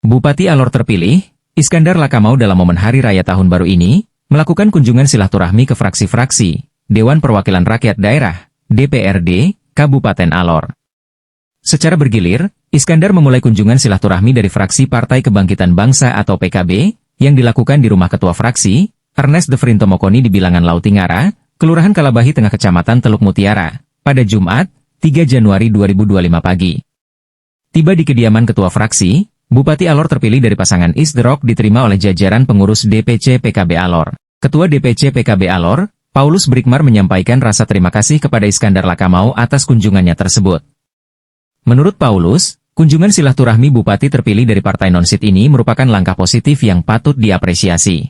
Bupati Alor terpilih, Iskandar Lakamau dalam momen Hari Raya Tahun Baru ini, melakukan kunjungan silaturahmi ke fraksi-fraksi, Dewan Perwakilan Rakyat Daerah, DPRD, Kabupaten Alor. Secara bergilir, Iskandar memulai kunjungan silaturahmi dari fraksi Partai Kebangkitan Bangsa atau PKB, yang dilakukan di rumah Ketua Fraksi, Ernest Devrinto Mokoni di Bilangan Lautingara, Kelurahan Kalabahi Tengah Kecamatan Teluk Mutiara, pada Jumat, 3 Januari 2025 pagi. Tiba di kediaman Ketua Fraksi, Bupati Alor terpilih dari pasangan East The Rock diterima oleh jajaran pengurus DPC PKB Alor. Ketua DPC PKB Alor, Paulus Brikmar menyampaikan rasa terima kasih kepada Iskandar Lakamau atas kunjungannya tersebut. Menurut Paulus, kunjungan silaturahmi Bupati terpilih dari Partai Non-Sit ini merupakan langkah positif yang patut diapresiasi.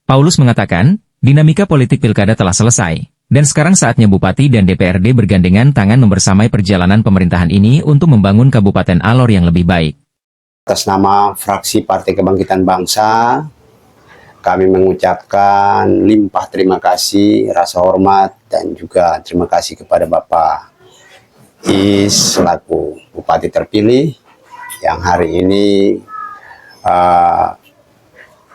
Paulus mengatakan, dinamika politik pilkada telah selesai, dan sekarang saatnya Bupati dan DPRD bergandengan tangan membersamai perjalanan pemerintahan ini untuk membangun Kabupaten Alor yang lebih baik. Atas nama fraksi Partai Kebangkitan Bangsa, kami mengucapkan limpah terima kasih, rasa hormat, dan juga terima kasih kepada Bapak Is selaku Bupati terpilih yang hari ini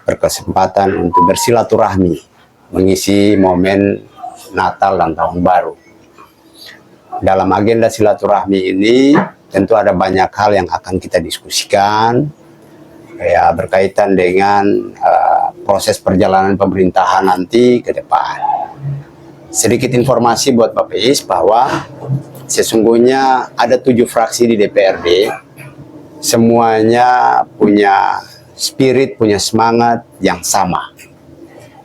berkesempatan untuk bersilaturahmi mengisi momen Natal dan Tahun Baru. Dalam agenda silaturahmi ini tentu ada banyak hal yang akan kita diskusikan, ya berkaitan dengan proses perjalanan pemerintahan nanti ke depan. Sedikit informasi buat Bapak Is bahwa sesungguhnya ada 7 fraksi di DPRD, semuanya punya spirit, punya semangat yang sama.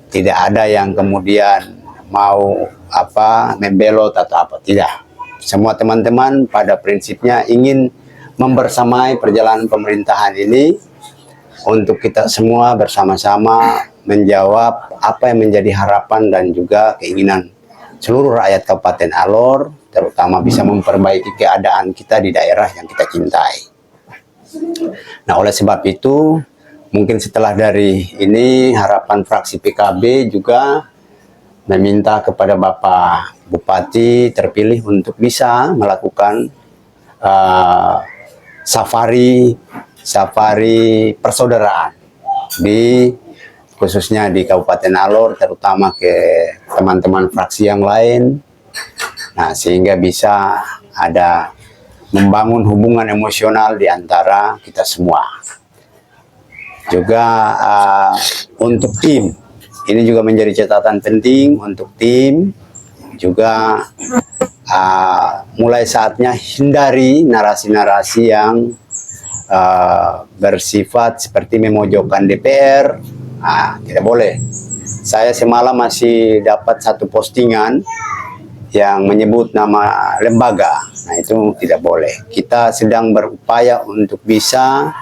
Tidak ada yang kemudian mau membelot atau apa, tidak. Semua teman-teman pada prinsipnya ingin membersamai perjalanan pemerintahan ini untuk kita semua bersama-sama menjawab apa yang menjadi harapan dan juga keinginan seluruh rakyat Kabupaten Alor, terutama bisa memperbaiki keadaan kita di daerah yang kita cintai. Nah, oleh sebab itu, mungkin setelah dari ini harapan fraksi PKB juga meminta kepada Bapak Bupati terpilih untuk bisa melakukan safari persaudaraan khususnya di Kabupaten Alor, terutama ke teman-teman fraksi yang lain. Nah, sehingga bisa ada membangun hubungan emosional di antara kita semua. Juga untuk tim, ini juga menjadi catatan penting untuk tim. Juga mulai saatnya hindari narasi-narasi yang bersifat seperti memojokkan DPR. Tidak boleh. Saya semalam masih dapat satu postingan yang menyebut nama lembaga. Nah, itu tidak boleh. Kita sedang berupaya untuk bisa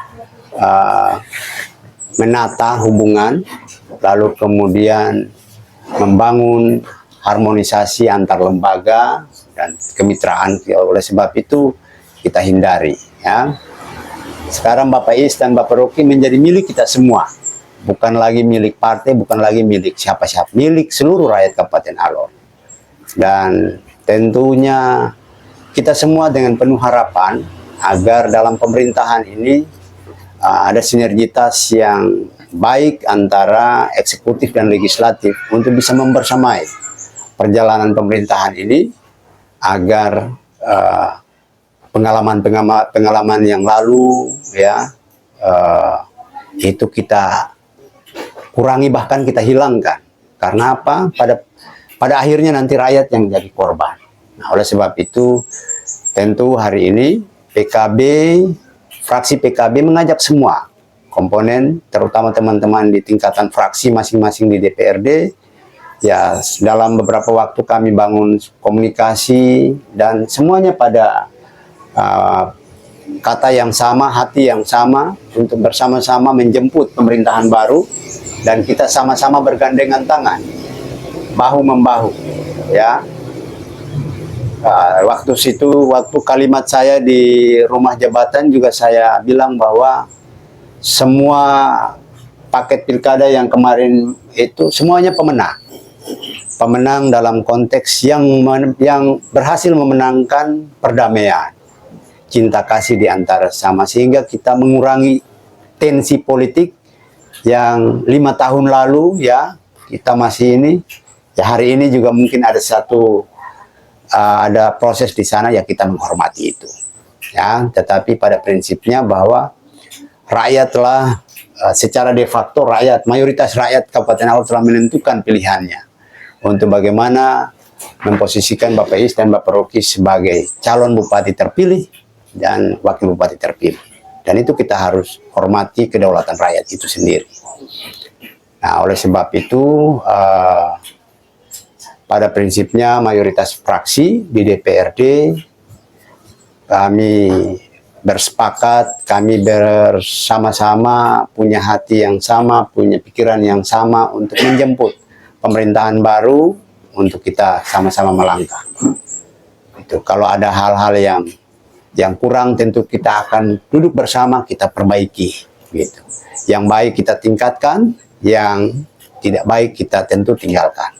menata hubungan, lalu kemudian membangun harmonisasi antar lembaga dan kemitraan. Oleh sebab itu kita hindari, ya. Sekarang Bapak Is dan Bapak Rocky menjadi milik kita semua, bukan lagi milik partai, bukan lagi milik siapa-siapa, milik seluruh rakyat Kabupaten Alor. Dan tentunya kita semua dengan penuh harapan agar dalam pemerintahan ini ada sinergitas yang baik antara eksekutif dan legislatif untuk bisa membersamai perjalanan pemerintahan ini agar pengalaman yang lalu, ya, itu kita kurangi, bahkan kita hilangkan. Karena apa? Pada akhirnya nanti rakyat yang jadi korban. Nah, oleh sebab itu tentu hari ini fraksi PKB mengajak semua komponen, terutama teman-teman di tingkatan fraksi masing-masing di DPRD, ya, dalam beberapa waktu kami bangun komunikasi dan semuanya pada kata yang sama, hati yang sama untuk bersama-sama menjemput pemerintahan baru, dan kita sama-sama bergandengan tangan, bahu-membahu, ya. Waktu kalimat saya di rumah jabatan juga saya bilang bahwa semua paket pilkada yang kemarin itu semuanya pemenang. Pemenang dalam konteks yang berhasil memenangkan perdamaian, cinta kasih di antara sesama, sehingga kita mengurangi tensi politik yang 5 tahun lalu ya kita masih ini, ya hari ini juga mungkin ada ada proses di sana, ya kita menghormati itu. Ya, tetapi pada prinsipnya bahwa rakyatlah secara de facto mayoritas rakyat Kabupaten Alor telah menentukan pilihannya untuk bagaimana memposisikan Bapak Is dan Bapak Rocky sebagai calon bupati terpilih dan wakil bupati terpilih. Dan itu kita harus hormati kedaulatan rakyat itu sendiri. Nah, oleh sebab itu, pada prinsipnya mayoritas fraksi di DPRD, kami bersepakat, kami bersama-sama punya hati yang sama, punya pikiran yang sama untuk menjemput pemerintahan baru untuk kita sama-sama melangkah. Itu kalau ada hal-hal yang kurang, tentu kita akan duduk bersama, kita perbaiki. Gitu. Yang baik kita tingkatkan, yang tidak baik kita tentu tinggalkan.